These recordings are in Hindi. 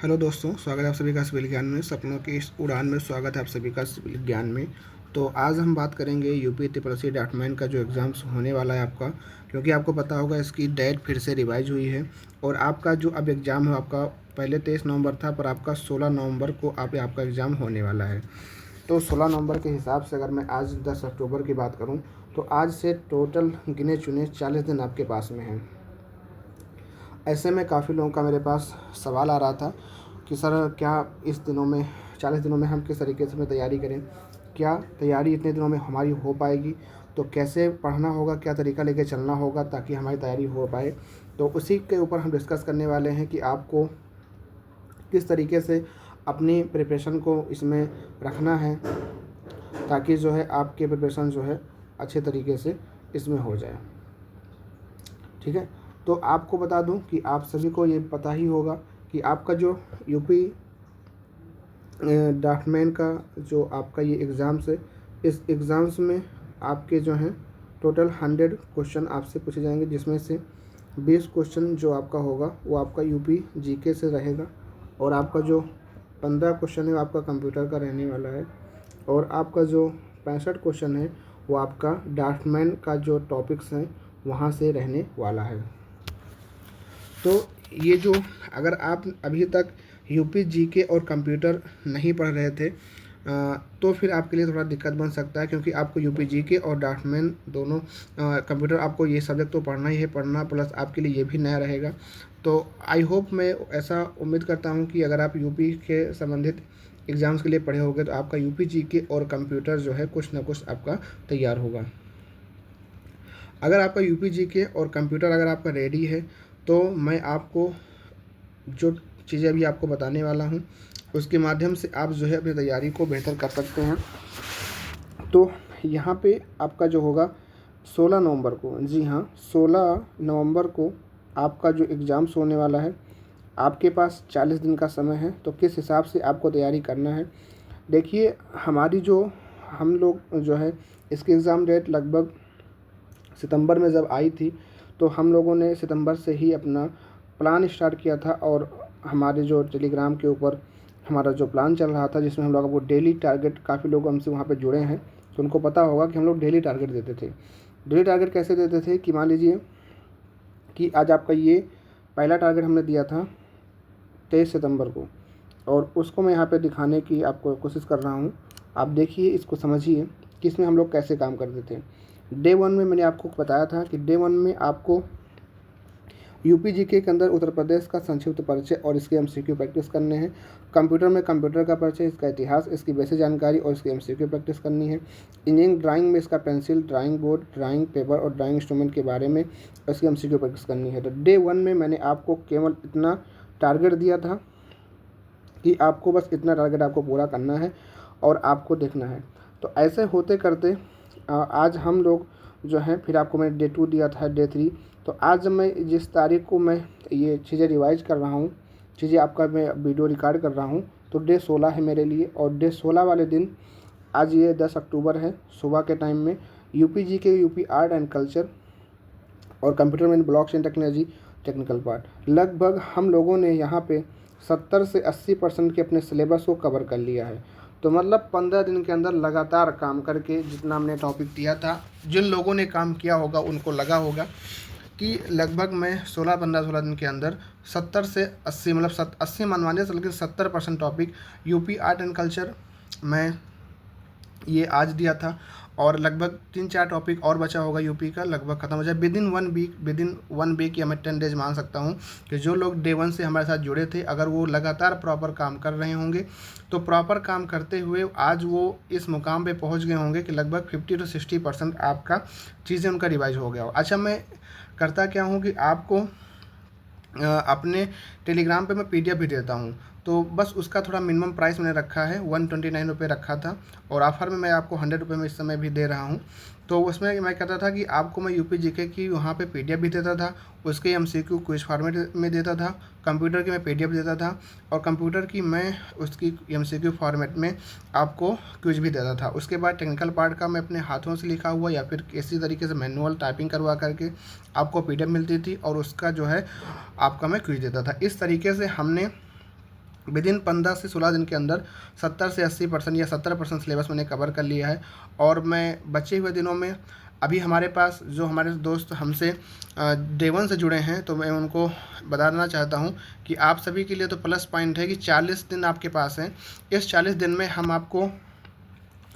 हेलो दोस्तों, स्वागत है आप सभी का सिविल ज्ञान में। सपनों की इस उड़ान में स्वागत है आप सभी का सिविल ज्ञान में। तो आज हम बात करेंगे यूपी ट्रिपल डॉक्यूमेंट का जो एग्ज़ाम्स होने वाला है आपका, क्योंकि आपको पता होगा इसकी डेट फिर से रिवाइज हुई है। और आपका जो अब एग्ज़ाम है आपका पहले 23 नवंबर था, पर आपका 16 नवंबर को आपका एग्ज़ाम होने वाला है। तो 16 नवंबर के हिसाब से अगर मैं आज 10 अक्टूबर की बात करूँ तो आज से टोटल गिने चुने 40 दिन आपके पास में हैं। ऐसे में काफ़ी लोगों का मेरे पास सवाल आ रहा था कि सर क्या इस दिनों में 40 दिनों में हम किस तरीके से तैयारी करें, क्या तैयारी इतने दिनों में हमारी हो पाएगी, तो कैसे पढ़ना होगा, क्या तरीका लेके चलना होगा ताकि हमारी तैयारी हो पाए। तो उसी के ऊपर हम डिस्कस करने वाले हैं कि आपको किस तरीके से अपनी प्रिपरेशन को इसमें रखना है ताकि जो है आपके प्रिपरेशन जो है अच्छे तरीके से इसमें हो जाए। ठीक है, तो आपको बता दूं कि आप सभी को ये पता ही होगा कि आपका जो यूपी ड्राफ्टमैन का जो आपका ये एग्ज़ाम्स है, इस एग्ज़ाम्स में आपके जो हैं टोटल 100 क्वेश्चन आपसे पूछे जाएंगे, जिसमें से 20 क्वेश्चन जो आपका होगा वो आपका यूपी जीके से रहेगा और आपका जो 15 क्वेश्चन है वो आपका कंप्यूटर का रहने वाला है और आपका जो 65 क्वेश्चन है वो आपका ड्राफ्टमैन का जो टॉपिक्स हैं वहाँ से रहने वाला है। तो ये जो अगर आप अभी तक यूपी जीके और कंप्यूटर नहीं पढ़ रहे थे तो फिर आपके लिए थोड़ा दिक्कत बन सकता है, क्योंकि आपको यूपी जीके और ड्राफ्टमैन दोनों कंप्यूटर आपको ये सब्जेक्ट तो पढ़ना ही है, पढ़ना प्लस आपके लिए ये भी नया रहेगा। तो आई होप मैं ऐसा उम्मीद करता हूँ कि अगर आप यूपी के संबंधित एग्ज़ाम्स के लिए पढ़े होंगे तो आपका यूपी जीके और कंप्यूटर जो है कुछ ना कुछ आपका तैयार होगा। अगर आपका यूपी जीके और कंप्यूटर अगर आपका रेडी है तो मैं आपको जो चीज़ें अभी आपको बताने वाला हूँ उसके माध्यम से आप जो है अपनी तैयारी को बेहतर कर सकते हैं। तो यहाँ पे आपका जो होगा 16 नवंबर को, जी हाँ 16 नवंबर को आपका जो एग्ज़ाम्स होने वाला है, आपके पास 40 दिन का समय है। तो किस हिसाब से आपको तैयारी करना है, देखिए हमारी जो हम लोग जो है इसकी एग्ज़ाम डेट लगभग सितंबर में जब आई थी तो हम लोगों ने सितंबर से ही अपना प्लान स्टार्ट किया था और हमारे जो टेलीग्राम के ऊपर हमारा जो प्लान चल रहा था, जिसमें हम लोग को डेली टारगेट, काफ़ी लोग हमसे वहाँ पे जुड़े हैं तो उनको पता होगा कि हम लोग डेली टारगेट देते थे। डेली टारगेट कैसे देते थे कि मान लीजिए कि आज आपका ये पहला टारगेट हमने दिया था 23 सितंबर को और उसको मैं यहाँ पे दिखाने की आपको कोशिश कर रहा हूँ। आप देखिए, इसको समझिए कि इसमें हम लोग कैसे काम करते थे। डे 1 में मैंने आपको बताया था कि डे 1 में आपको यूपी जीके के अंदर उत्तर प्रदेश का संक्षिप्त परिचय और इसके एमसीक्यू प्रैक्टिस करने हैं। कंप्यूटर में कंप्यूटर का परिचय, इसका इतिहास, इसकी बेसिक जानकारी और इसकी एमसीक्यू प्रैक्टिस करनी है। इंजीनियरिंग ड्राइंग में इसका pencil, drawing board, drawing paper और ड्राइंग इंस्ट्रूमेंट के बारे में इसकी एमसीक्यू प्रैक्टिस करनी है। तो डे 1 में मैंने आपको केवल इतना टारगेट दिया था कि आपको बस इतना टारगेट आपको पूरा करना है और आपको देखना है। तो ऐसे होते करते आज हम लोग जो है, फिर आपको मैंने डे 2 दिया था, डे 3। तो आज मैं जिस तारीख को मैं ये चीज़ें रिवाइज कर रहा हूँ, चीज़ें आपका मैं वीडियो रिकॉर्ड कर रहा हूँ, तो डे 16 है मेरे लिए। और डे 16 वाले दिन आज ये 10 अक्टूबर है, सुबह के टाइम में UP GK, UP art and culture और कंप्यूटर में ब्लॉकचेन टेक्नोलॉजी टेक्निकल पार्ट, लगभग हम लोगों ने यहाँ पे 70 से 80% के अपने सिलेबस को कवर कर लिया है। तो मतलब 15 दिन के अंदर लगातार काम करके जितना हमने टॉपिक दिया था, जिन लोगों ने काम किया होगा उनको लगा होगा कि लगभग मैं 16 दिन के अंदर 70 से 80, मतलब 80 मनवाने से, लेकिन 70% topic UP art and culture मैं ये आज दिया था और लगभग 3-4 टॉपिक और बचा होगा यूपी का, लगभग ख़त्म हो जाए विद इन 1 वीक या मैं 10 डेज मान सकता हूँ कि जो लोग डे 1 से हमारे साथ जुड़े थे, अगर वो लगातार प्रॉपर काम कर रहे होंगे तो प्रॉपर काम करते हुए आज वो इस मुकाम पे पहुँच गए होंगे कि लगभग 50 से 60% आपका चीज़ें उनका रिवाइज हो गया हो। अच्छा, मैं करता क्या हूँ कि आपको अपने टेलीग्राम पे मैं पीडीएफ भी देता हूँ, तो बस उसका थोड़ा मिनिमम प्राइस मैंने रखा है, 129 रुपये रखा था और ऑफ़र में मैं आपको 100 रुपये में इस समय भी दे रहा हूँ। तो उसमें मैं कहता था कि आपको मैं यूपी जीके की वहाँ पे पीडीएफ भी देता था, उसके एमसीक्यू क्विज फॉर्मेट में देता था, कंप्यूटर की मैं पीडीएफ देता था और कंप्यूटर की मैं उसकी एमसीक्यू फॉर्मेट में आपको क्विज भी देता था। उसके बाद टेक्निकल पार्ट का मैं अपने हाथों से लिखा हुआ या फिर इसी तरीके से मैनुअल टाइपिंग करवा करके आपको पीडीएफ मिलती थी और उसका जो है आपका मैं क्विज देता था। इस तरीके से हमने विदिन 15 से 16 दिन के अंदर 70 से 80% या 70% सिलेबस मैंने कवर कर लिया है। और मैं बचे हुए दिनों में अभी हमारे पास जो हमारे दोस्त हमसे डे 1 से जुड़े हैं, तो मैं उनको बताना चाहता हूं कि आप सभी के लिए तो प्लस पॉइंट है कि 40 दिन आपके पास हैं। इस 40 दिन में हम आपको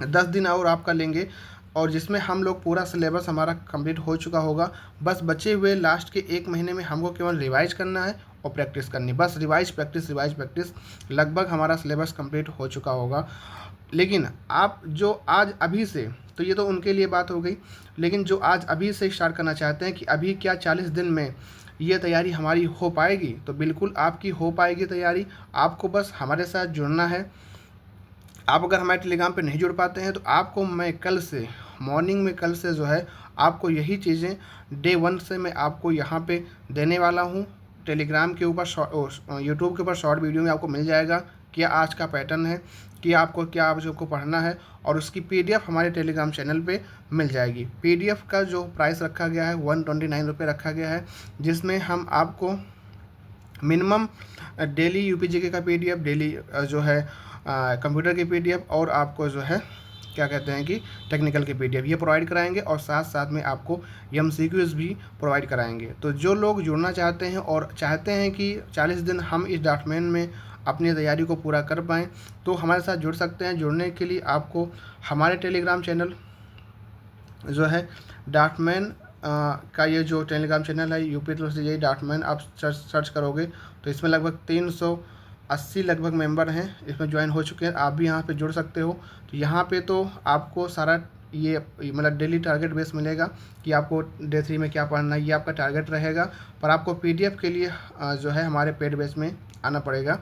10 दिन और आपका लेंगे, और जिसमें हम लोग पूरा सिलेबस हमारा कंप्लीट हो चुका होगा। बस बचे हुए लास्ट के 1 महीने में हमको केवल रिवाइज करना है और प्रैक्टिस करनी, बस रिवाइज प्रैक्टिस। लगभग हमारा सिलेबस कंप्लीट हो चुका होगा। लेकिन आप जो आज अभी से, तो ये तो उनके लिए बात हो गई, लेकिन जो आज अभी से स्टार्ट करना चाहते हैं कि अभी क्या 40 दिन में ये तैयारी हमारी हो पाएगी, तो बिल्कुल आपकी हो पाएगी तैयारी। आपको बस हमारे साथ जुड़ना है। आप अगर हमारे टेलीग्राम पे नहीं जुड़ पाते हैं, तो आपको मैं कल से मॉर्निंग में, कल से जो है आपको यही चीज़ें डे 1 से मैं आपको यहाँ पे देने वाला हूँ। टेलीग्राम के ऊपर यूट्यूब के ऊपर शॉर्ट वीडियो में आपको मिल जाएगा क्या आज का पैटर्न है, कि आपको क्या आपको पढ़ना है, और उसकी PDF हमारे टेलीग्राम चैनल पे मिल जाएगी। PDF का जो प्राइस रखा गया है 129 रुपये रखा गया है, जिसमें हम आपको मिनिमम डेली UPGK का PDF, डेली जो है कंप्यूटर की PDF, और आपको जो है क्या कहते हैं कि टेक्निकल के PDF ये प्रोवाइड कराएंगे, और साथ साथ में आपको MCQs भी प्रोवाइड कराएंगे। तो जो लोग जुड़ना चाहते हैं और चाहते हैं कि 40 दिन हम इस डॉक्यूमेंट में अपनी तैयारी को पूरा कर पाएँ, तो हमारे साथ जुड़ सकते हैं। जुड़ने के लिए आपको हमारे टेलीग्राम चैनल जो है डॉटमैन का ये जो टेलीग्राम चैनल है UP डॉटमैन, आप सर्च करोगे तो इसमें लगभग 380 लगभग मेंबर हैं, इसमें ज्वाइन हो चुके हैं। आप भी यहाँ पे जुड़ सकते हो। तो यहाँ पे तो आपको सारा ये मतलब डेली टारगेट बेस मिलेगा कि आपको डे 3 में क्या पढ़ना है, ये आपका टारगेट रहेगा। पर आपको PDF के लिए जो है हमारे पेड बेस में आना पड़ेगा,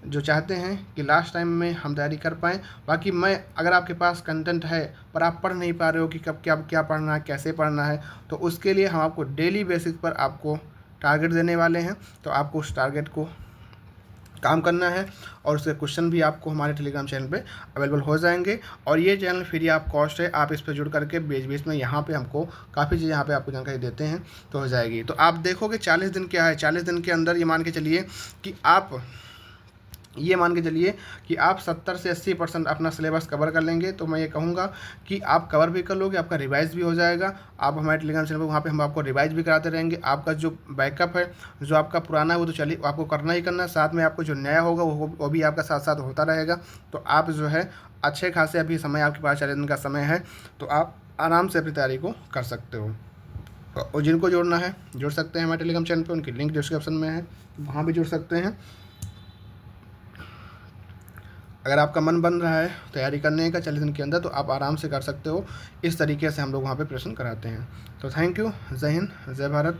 जो चाहते हैं कि लास्ट टाइम में हम तैयारी कर पाएँ। बाकी मैं, अगर आपके पास कंटेंट है पर आप पढ़ नहीं पा रहे हो कि कब क्या पढ़ना है, कैसे पढ़ना है, तो उसके लिए हम आपको डेली बेसिस पर आपको टारगेट देने वाले हैं। तो आपको उस टारगेट को काम करना है, और उसके क्वेश्चन भी आपको हमारे टेलीग्राम चैनल पे अवेलेबल हो जाएंगे। और ये चैनल फ्री ऑफ कॉस्ट है, आप इस पर जुड़ करके बीच में यहाँ पे हमको काफ़ी चीज़ें यहाँ पे आपको जानकारी देते हैं, तो हो जाएगी। तो आप देखोगे 40 दिन क्या है, 40 दिन के अंदर ये मान के चलिए कि आप 70 से 80% अपना सिलेबस कवर कर लेंगे। तो मैं ये कहूँगा कि आप कवर भी कर लोगे, आपका रिवाइज भी हो जाएगा। आप हमारे टेलीग्राम चैनल पर, वहाँ पे हम आपको रिवाइज भी कराते रहेंगे। आपका जो बैकअप है, जो आपका पुराना है, वो तो चलिए आपको करना ही करना है, साथ में आपको जो नया होगा वो भी आपका साथ साथ होता रहेगा। तो आप जो है अच्छे खासे अभी समय आपके पास 40 दिन का समय है, तो आप आराम से अपनी तैयारी को कर सकते हो। और जिनको जोड़ना है जुड़ सकते हैं हमारे टेलीग्राम चैनल पर, उनकी लिंक डिस्क्रिप्शन में है, वहाँ भी जुड़ सकते हैं। अगर आपका मन बन रहा है तैयारी करने का 40 दिन के अंदर, तो आप आराम से कर सकते हो। इस तरीके से हम लोग वहाँ पे प्रिपरेशन कराते हैं। तो थैंक यू। जय हिंद, जय भारत।